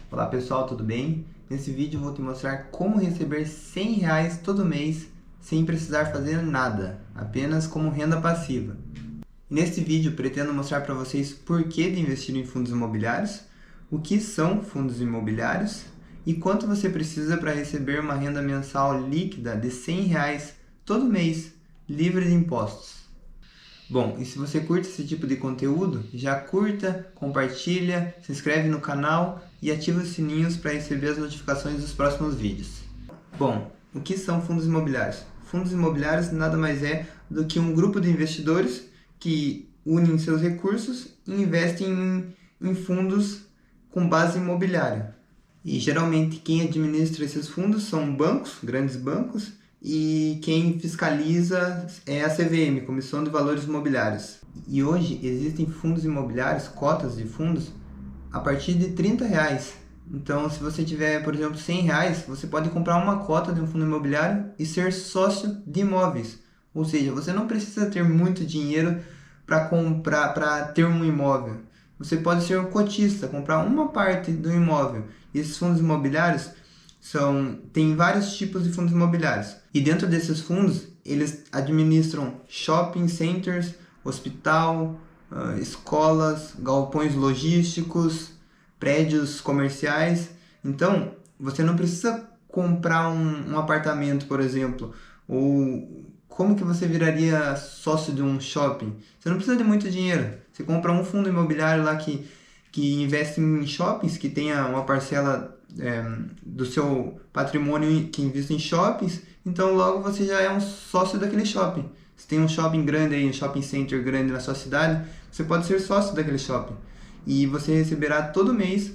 Olá pessoal, tudo bem? Nesse vídeo eu vou te mostrar como receber R$ 100 todo mês sem precisar fazer nada, apenas como renda passiva. E neste vídeo pretendo mostrar para vocês por que de investir em fundos imobiliários, o que são fundos imobiliários e quanto você precisa para receber uma renda mensal líquida de R$ 100 todo mês, livre de impostos. Bom, e se você curte esse tipo de conteúdo, já curta, compartilha, se inscreve no canal e ativa os sininhos para receber as notificações dos próximos vídeos. Bom, o que são fundos imobiliários? Fundos imobiliários nada mais é do que um grupo de investidores que unem seus recursos e investem em fundos com base imobiliária. E geralmente quem administra esses fundos são bancos, grandes bancos, e quem fiscaliza é a CVM, Comissão de Valores Imobiliários. E hoje existem fundos imobiliários, cotas de fundos, a partir de R$ 30. Então, se você tiver, por exemplo, R$ 100, você pode comprar uma cota de um fundo imobiliário e ser sócio de imóveis. Ou seja, você não precisa ter muito dinheiro para ter um imóvel. Você pode ser um cotista, comprar uma parte do imóvel. E esses fundos imobiliários tem vários tipos de fundos imobiliários. E dentro desses fundos, eles administram shopping centers, hospital, escolas, galpões logísticos, prédios comerciais. Então, você não precisa comprar um apartamento, por exemplo, ou como que você viraria sócio de um shopping? Você não precisa de muito dinheiro. Você compra um fundo imobiliário lá que investe em shoppings, que tenha uma parcela do seu patrimônio que investe em shoppings, então logo você já é um sócio daquele shopping. Se tem um shopping grande aí, um shopping center grande na sua cidade, você pode ser sócio daquele shopping. E você receberá todo mês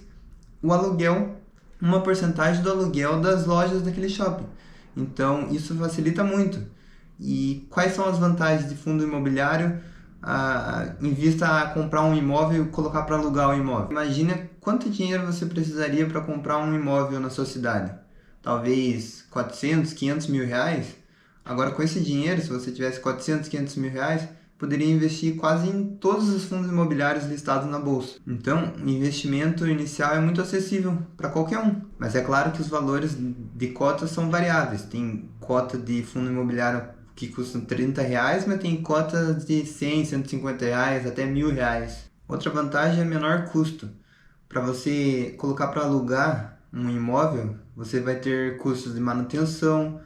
o aluguel, uma porcentagem do aluguel das lojas daquele shopping. Então isso facilita muito. E quais são as vantagens de fundo imobiliário em vista a comprar um imóvel e colocar para alugar o imóvel? Imagina quanto dinheiro você precisaria para comprar um imóvel na sua cidade. Talvez 400, 500 mil reais. Agora com esse dinheiro, se você tivesse 400, 500 mil reais, poderia investir quase em todos os fundos imobiliários listados na bolsa. Então, o investimento inicial é muito acessível para qualquer um. Mas é claro que os valores de cotas são variáveis. Tem cota de fundo imobiliário que custam R$ 30, mas tem cotas de R$ 100, R$ 150, até R$ 1.000. Outra vantagem é menor custo. Para você colocar para alugar um imóvel, você vai ter custos de manutenção,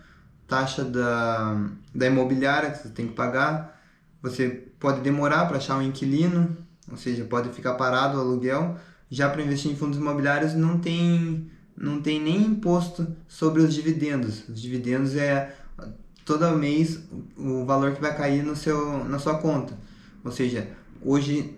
taxa da imobiliária que você tem que pagar. Você pode demorar para achar um inquilino, ou seja, pode ficar parado o aluguel. Já para investir em fundos imobiliários não tem nem imposto sobre os dividendos. Os dividendos é todo mês o valor que vai cair na sua conta. Ou seja, hoje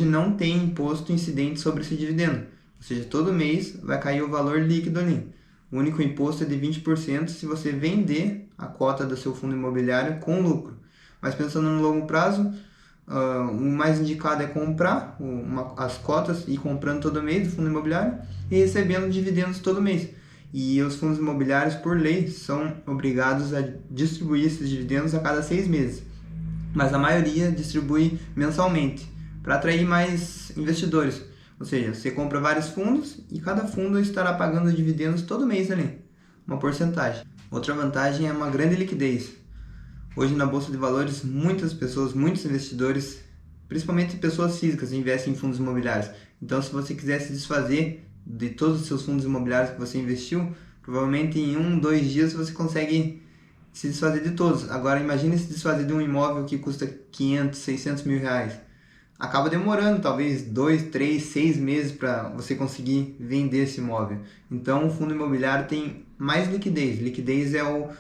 não tem imposto incidente sobre esse dividendo. Ou seja, todo mês vai cair o valor líquido ali. O único imposto é de 20% se você vender a cota do seu fundo imobiliário com lucro. Mas pensando no longo prazo, o mais indicado é comprar as cotas e ir comprando todo mês do fundo imobiliário e recebendo dividendos todo mês. E os fundos imobiliários, por lei, são obrigados a distribuir esses dividendos a cada 6 meses. Mas a maioria distribui mensalmente, para atrair mais investidores. Ou seja, você compra vários fundos e cada fundo estará pagando dividendos todo mês ali, uma porcentagem. Outra vantagem é uma grande liquidez. Hoje na Bolsa de Valores, muitas pessoas, muitos investidores, principalmente pessoas físicas, investem em fundos imobiliários. Então, se você quiser se desfazer de todos os seus fundos imobiliários que você investiu, provavelmente em 1, 2 dias você consegue se desfazer de todos. Agora, imagine se desfazer de um imóvel que custa 500, 600 mil reais. Acaba demorando talvez 2, 3, 6 meses para você conseguir vender esse imóvel. Então, o fundo imobiliário tem mais liquidez. Liquidez é o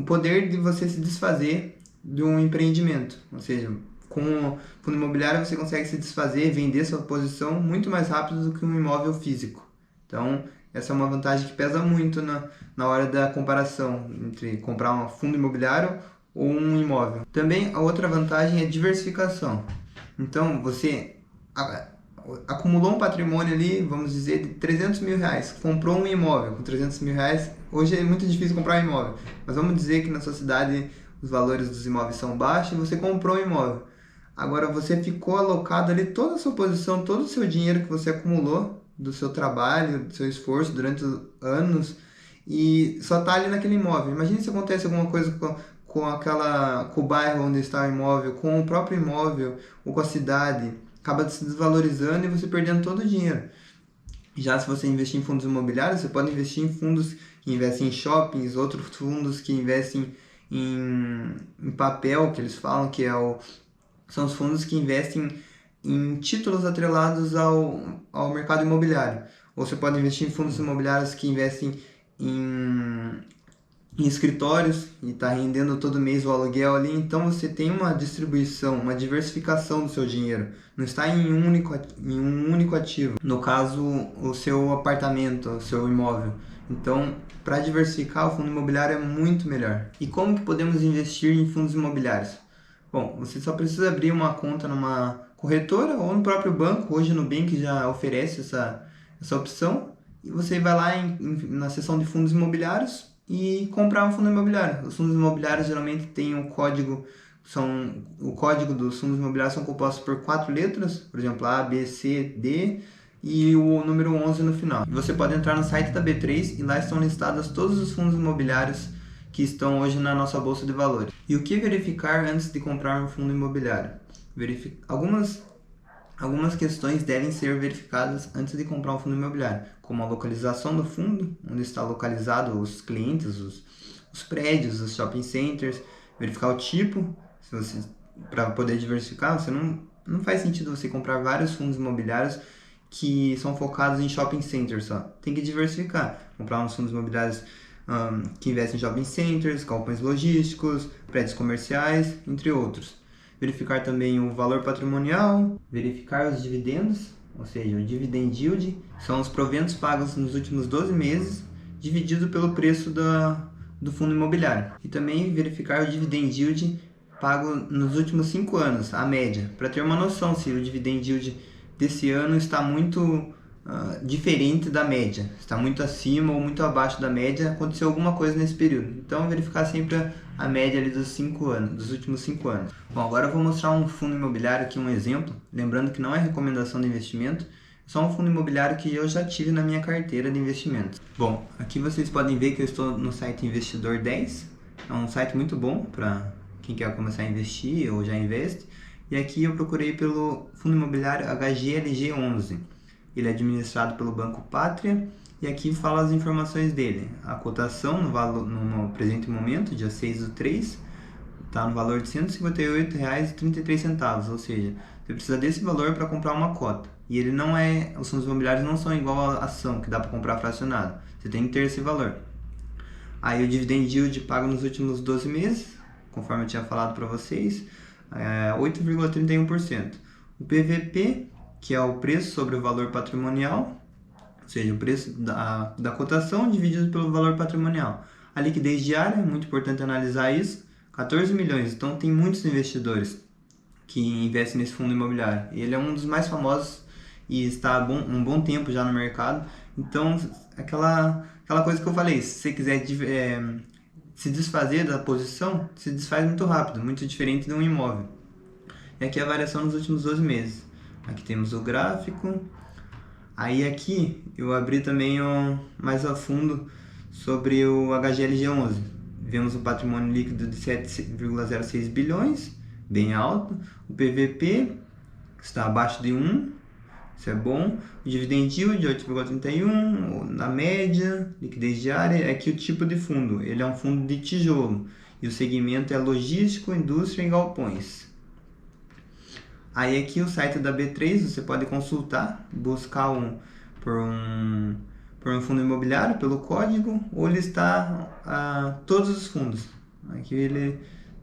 poder de você se desfazer de um empreendimento. Ou seja, com o fundo imobiliário você consegue se desfazer, vender sua posição muito mais rápido do que um imóvel físico. Então, essa é uma vantagem que pesa muito na hora da comparação entre comprar um fundo imobiliário ou um imóvel. Também a outra vantagem é diversificação. Então, você acumulou um patrimônio ali, vamos dizer, de 300 mil reais. Comprou um imóvel com 300 mil reais. Hoje é muito difícil comprar um imóvel, mas vamos dizer que na sua cidade os valores dos imóveis são baixos e você comprou um imóvel. Agora você ficou alocado ali toda a sua posição, todo o seu dinheiro que você acumulou do seu trabalho, do seu esforço durante anos e só tá ali naquele imóvel. Imagina se acontece alguma coisa com o bairro onde está o imóvel, com o próprio imóvel ou com a cidade, acaba se desvalorizando e você perdendo todo o dinheiro. Já se você investir em fundos imobiliários, você pode investir em fundos que investem em shoppings, outros fundos que investem em papel, que eles falam que são os fundos que investem em títulos atrelados ao mercado imobiliário. Ou você pode investir em fundos imobiliários que investem em escritórios e está rendendo todo mês o aluguel ali, então você tem uma distribuição, uma diversificação do seu dinheiro, não está em um único ativo, no caso o seu apartamento, o seu imóvel. Então, para diversificar, o fundo imobiliário é muito melhor. E como que podemos investir em fundos imobiliários? Bom, você só precisa abrir uma conta numa corretora ou no próprio banco. Hoje o Nubank já oferece essa opção e você vai lá na seção de fundos imobiliários e comprar um fundo imobiliário. Os fundos imobiliários geralmente têm o código dos fundos imobiliários são compostos por 4 letras, por exemplo, A, B, C, D e o número 11 no final. Você pode entrar no site da B3 e lá estão listados todos os fundos imobiliários que estão hoje na nossa bolsa de valores. E o que verificar antes de comprar um fundo imobiliário? Algumas questões devem ser verificadas antes de comprar um fundo imobiliário, como a localização do fundo, onde está localizado os clientes, os prédios, os shopping centers, verificar o tipo, para poder diversificar. Não faz sentido você comprar vários fundos imobiliários que são focados em shopping centers só. Tem que diversificar, comprar uns fundos imobiliários que investem em shopping centers, galpões logísticos, prédios comerciais, entre outros. Verificar também o valor patrimonial, verificar os dividendos, ou seja, o dividend yield, são os proventos pagos nos últimos 12 meses, dividido pelo preço do fundo imobiliário. E também verificar o dividend yield pago nos últimos 5 anos, a média, para ter uma noção se o dividend yield desse ano está muito diferente da média, está muito acima ou muito abaixo da média, aconteceu alguma coisa nesse período. Então, verificar sempre a média ali dos últimos 5 anos. Bom, agora eu vou mostrar um fundo imobiliário aqui, um exemplo, lembrando que não é recomendação de investimento, é só um fundo imobiliário que eu já tive na minha carteira de investimentos. Bom, aqui vocês podem ver que eu estou no site Investidor 10, é um site muito bom para quem quer começar a investir ou já investe, e aqui eu procurei pelo fundo imobiliário HGLG11. Ele é administrado pelo Banco Pátria e aqui fala as informações dele. A cotação no presente momento, dia 6/3, está no valor de R$ 158,33, ou seja, você precisa desse valor para comprar uma cota. E os fundos imobiliários não são igual a ação, que dá para comprar fracionado. Você tem que ter esse valor. Aí o dividend yield pago nos últimos 12 meses, conforme eu tinha falado para vocês, é 8,31%. O PVP, que é o preço sobre o valor patrimonial, ou seja, o preço da cotação dividido pelo valor patrimonial. A liquidez diária, é muito importante analisar isso, 14 milhões. Então, tem muitos investidores que investem nesse fundo imobiliário. Ele é um dos mais famosos e está um bom tempo já no mercado. Então, aquela coisa que eu falei, se você quiser se desfazer da posição, se desfaz muito rápido, muito diferente de um imóvel. E aqui a variação nos últimos 12 meses. Aqui temos o gráfico. Aí aqui eu abri também mais a fundo sobre o HGLG11. Vemos o patrimônio líquido de 7,06 bilhões, bem alto. O PVP está abaixo de 1, isso é bom. O dividend yield de 8,31, na média. Liquidez diária. Aqui o tipo de fundo, ele é um fundo de tijolo. E o segmento é logístico, indústria e galpões. Aí aqui o site da B3 você pode consultar, buscar por um fundo imobiliário pelo código ou listar todos os fundos. Aqui ele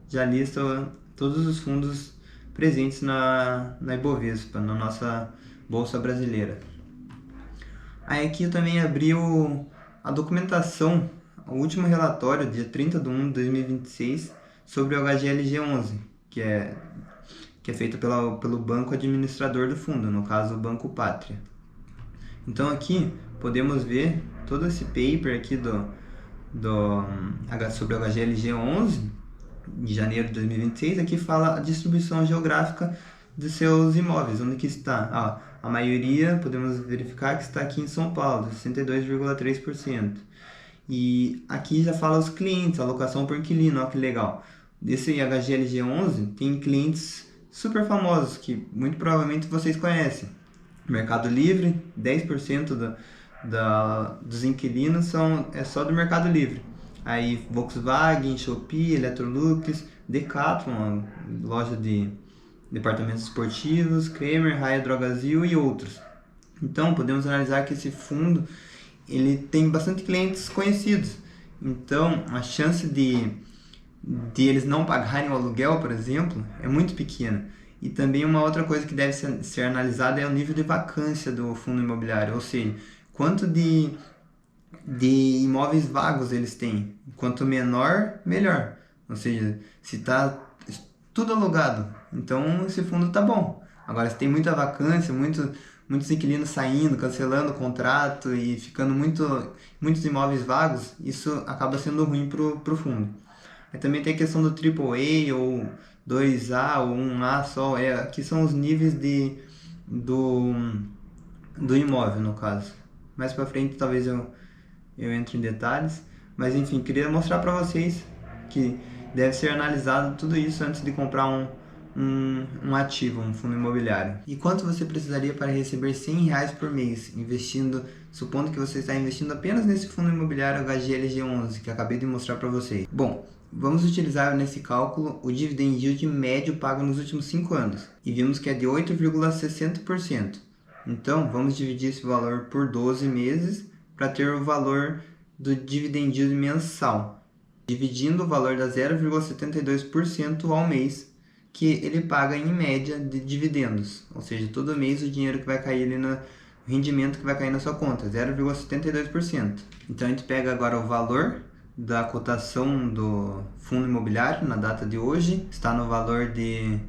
já lista todos os fundos presentes na Ibovespa, na nossa Bolsa Brasileira. Aí aqui eu também abri a documentação, o último relatório, dia 30/1/2026, sobre o HGLG11, que é feito pelo banco administrador do fundo, no caso o Banco Pátria. Então aqui podemos ver todo esse paper aqui sobre o HGLG11, de janeiro de 2026, aqui fala a distribuição geográfica de seus imóveis, onde que está. a maioria podemos verificar que está aqui em São Paulo, 62,3%. E aqui já fala os clientes, alocação por inquilino, olha que legal. Desse HGLG11 tem clientes super famosos que muito provavelmente vocês conhecem. Mercado Livre, 10% dos inquilinos é só do Mercado Livre. Aí Volkswagen, Shopee, Electrolux, Decathlon, loja de departamentos esportivos, Kramer, Raia Drogasil e outros. Então podemos analisar que esse fundo ele tem bastante clientes conhecidos. Então a chance de eles não pagarem o aluguel, por exemplo, é muito pequena. E também uma outra coisa que deve ser analisada é o nível de vacância do fundo imobiliário, ou seja, quanto de imóveis vagos eles têm. Quanto menor, melhor. Ou seja, se está tudo alugado, então esse fundo está bom. Agora, se tem muita vacância, muitos inquilinos saindo, cancelando o contrato e ficando muitos imóveis vagos, isso acaba sendo ruim para o fundo. Aí também tem a questão do AAA ou 2A ou 1A só, aqui são os níveis do imóvel, no caso. Mais para frente talvez eu entre em detalhes, mas enfim, queria mostrar para vocês que deve ser analisado tudo isso antes de comprar um ativo, um fundo imobiliário. E quanto você precisaria para receber R$100 por mês, supondo que você está investindo apenas nesse fundo imobiliário HGLG11, que eu acabei de mostrar para vocês? Bom, vamos utilizar nesse cálculo o dividend yield médio pago nos últimos 5 anos, e vimos que é de 8,60%. Então, vamos dividir esse valor por 12 meses para ter o valor do dividend yield mensal, dividindo o valor da 0,72% ao mês, que ele paga em média de dividendos, ou seja, todo mês o dinheiro que vai cair ali no rendimento que vai cair na sua conta, 0,72%. Então a gente pega agora o valor da cotação do fundo imobiliário na data de hoje, está no valor de R$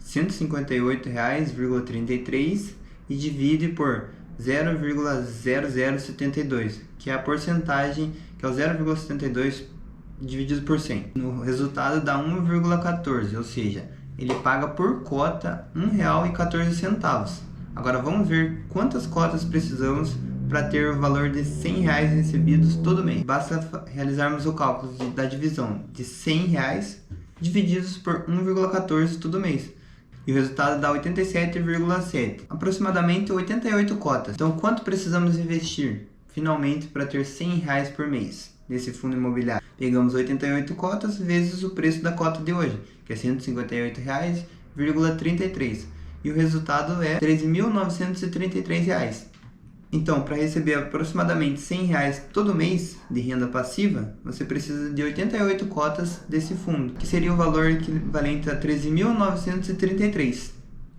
158,33 e divide por 0,0072, que é a porcentagem, que é o 0,72 dividido por 100. No resultado dá 1,14, ou seja, ele paga por cota R$ 1,14. Agora vamos ver quantas cotas precisamos para ter o valor de R$100 recebidos todo mês. Basta realizarmos o cálculo da divisão de R$100 divididos por 1,14 todo mês. E o resultado dá 87,7, aproximadamente 88 cotas. Então quanto precisamos investir finalmente para ter R$100 por mês nesse fundo imobiliário? Pegamos 88 cotas vezes o preço da cota de hoje, que é R$ 158,33. E o resultado é R$ 13.933. Então, para receber aproximadamente R$100 todo mês de renda passiva, você precisa de 88 cotas desse fundo, que seria o valor equivalente a R$ 13.933.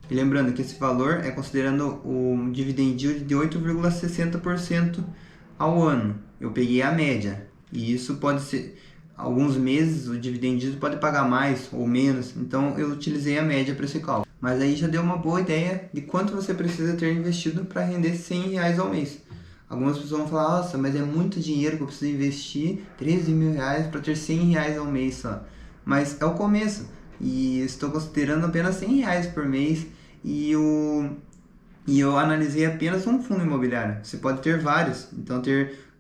E lembrando que esse valor é considerando o dividend yield de 8,60% ao ano. Eu peguei a média, e isso pode ser, alguns meses o dividend yield pode pagar mais ou menos, então eu utilizei a média para esse cálculo. Mas aí já deu uma boa ideia de quanto você precisa ter investido para render R$100 ao mês. Algumas pessoas vão falar, nossa, mas é muito dinheiro que eu preciso investir, R$13.000 para ter R$100 ao mês só. Mas é o começo, e estou considerando apenas R$100 por mês, e eu analisei apenas um fundo imobiliário. Você pode ter vários, então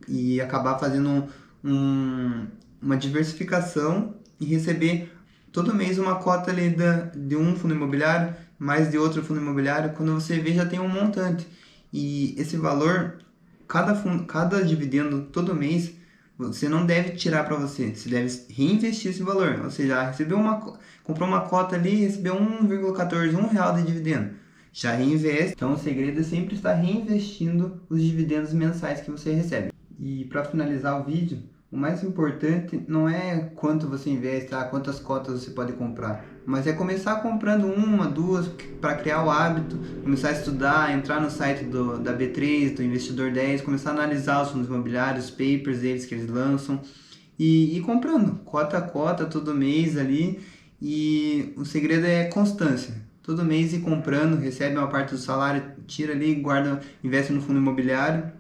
e acabar fazendo uma diversificação e receber todo mês uma cota ali de um fundo imobiliário, mais de outro fundo imobiliário. Quando você vê, já tem um montante. E esse valor, cada dividendo todo mês, você não deve tirar para você. Você deve reinvestir esse valor. Ou seja, comprou uma cota ali e recebeu 1,14, R$1 de dividendo. Já reinveste. Então o segredo é sempre estar reinvestindo os dividendos mensais que você recebe. E para finalizar o vídeo, o mais importante não é quanto você investe, quantas cotas você pode comprar, mas é começar comprando uma, duas, para criar o hábito, começar a estudar, entrar no site da B3, do Investidor 10, começar a analisar os fundos imobiliários, os papers deles que eles lançam, e ir comprando, cota a cota, todo mês ali, e o segredo é constância. Todo mês ir comprando, recebe uma parte do salário, tira ali, guarda, investe no fundo imobiliário,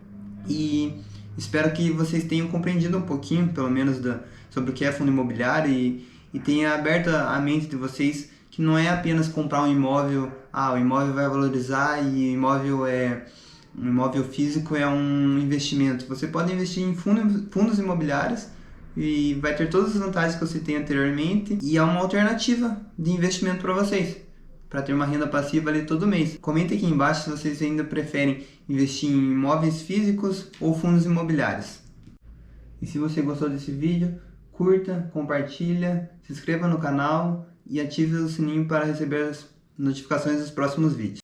e espero que vocês tenham compreendido um pouquinho, pelo menos, sobre o que é fundo imobiliário e tenha aberto a mente de vocês que não é apenas comprar um imóvel, o imóvel vai valorizar e um imóvel físico é um investimento. Você pode investir em fundos imobiliários e vai ter todas as vantagens que você tem anteriormente e é uma alternativa de investimento para vocês, para ter uma renda passiva ali todo mês. Comenta aqui embaixo se vocês ainda preferem investir em imóveis físicos ou fundos imobiliários. E se você gostou desse vídeo, curta, compartilha, se inscreva no canal e ative o sininho para receber as notificações dos próximos vídeos.